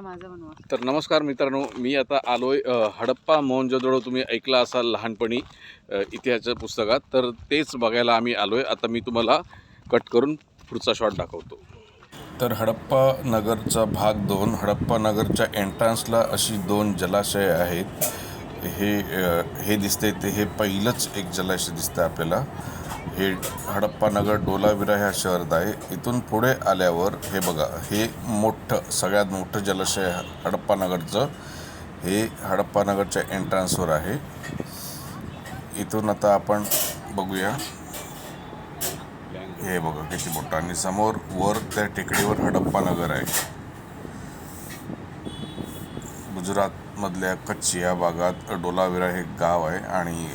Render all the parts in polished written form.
माझं बनवा. तर नमस्कार मित्रांनो, मी आता आलोय हडप्पा मोहनजोदडो. तुम्ही ऐकला असाल लहानपणी इतिहासाच्या पुस्तकात, तर तेच बघायला आम्ही आलोय. आता मी तुम्हाला कट करून पुढचा शॉट दाखवतो. तर हडप्पा नगरचा भाग 2. हडप्पा नगरच्या एंट्रन्सला अशी 2 जलाशय आहेत. हे दिसते ते हे पहिलंच एक जलाशय दिसतं आपल्याला. हे हडप्पा नगर डोलाविरा ह्या शहरात आहे. इथून पुढे आल्यावर हे बघा, हे मोठं सगळ्यात मोठं जलाशय हडप्पा नगरचं हे हडप्पा नगरच्या एंट्रन्सवर आहे. इथून आता आपण बघूया. हे बघा किती मोठं, आणि समोर वर त्या टेकडीवर हडप्पा नगर आहे. गुजरातमधल्या कच्छ या भागात डोलाविरा हे गाव आहे, आणि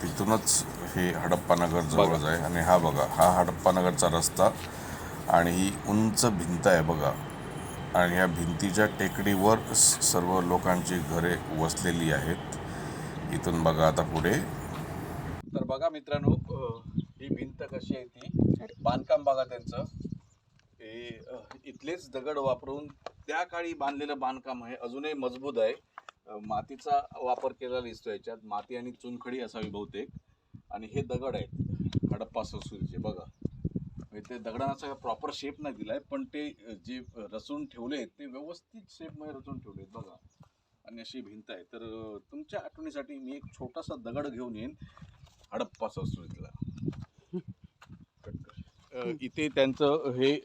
तिथूनच हे हडप्पा नगर जवळच आहे. आणि हा बघा, हा हडप्पा नगरचा रस्ता, आणि ही उंच भिंत आहे बघा. आणि ह्या भिंतीच्या टेकडीवर सर्व लोकांची घरे वसलेली आहेत. इथून बघा आता पुढे. तर बघा मित्रांनो, ही भिंत कशी आहे, ती बांधकाम बघा त्यांचं. हे इथलेच दगड वापरून त्या काळी बांधलेलं बांधकाम आहे. अजूनही मजबूत आहे. मातीचा वापर केलेला दिसतो याच्यात. माती आणि चुनखडी असावी बहुतेक. आणि हे दगड आहेत हडप्पा संस्कृतीचे बघा. ते दगडांना सगळं प्रॉपर शेप नाही दिलाय, पण ते जे रचून ठेवले ते व्यवस्थित शेपमध्ये रचून ठेवलेत बघा. आणि अशी भिंत आहे. तर तुमच्या आठवणीसाठी मी एक छोटासा दगड घेऊन येईन हडप्पा संस्कृतीला. इथे त्यांचं हे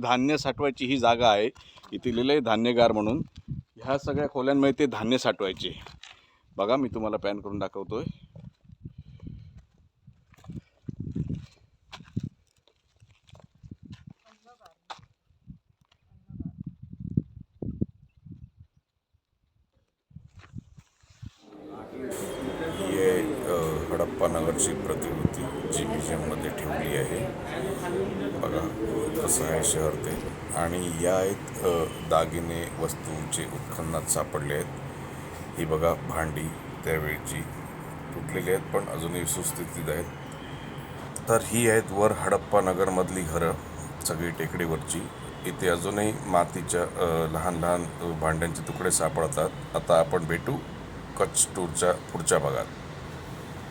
धान्य साठवायची ही जागा आहे. इथे लिहिलंय धान्यगार म्हणून. ह्या सगळ्या खोल्यांमध्ये ते धान्य साठवायचे बघा. मी तुम्हाला पॅन करून दाखवतोय. हडप्पा नगरची प्रतिकृती जी म्युझियममध्ये ठेवली आहे बघा. कसं आहे शहर ते. आणि या आहेत दागिने वस्तूंचे उत्खननात सापडले आहेत. ही बघा भांडी त्यावेळची तुटलेली आहेत, पण अजूनही सुस्थितीत आहेत. तर ही आहेत वर हडप्पा नगरमधली घरं सगळी टेकडीवरची. इथे अजूनही मातीच्या लहान लहान भांड्यांचे तुकडे सापडतात. आता आपण भेटू कच्छ टूरच्या पुढच्या भागात.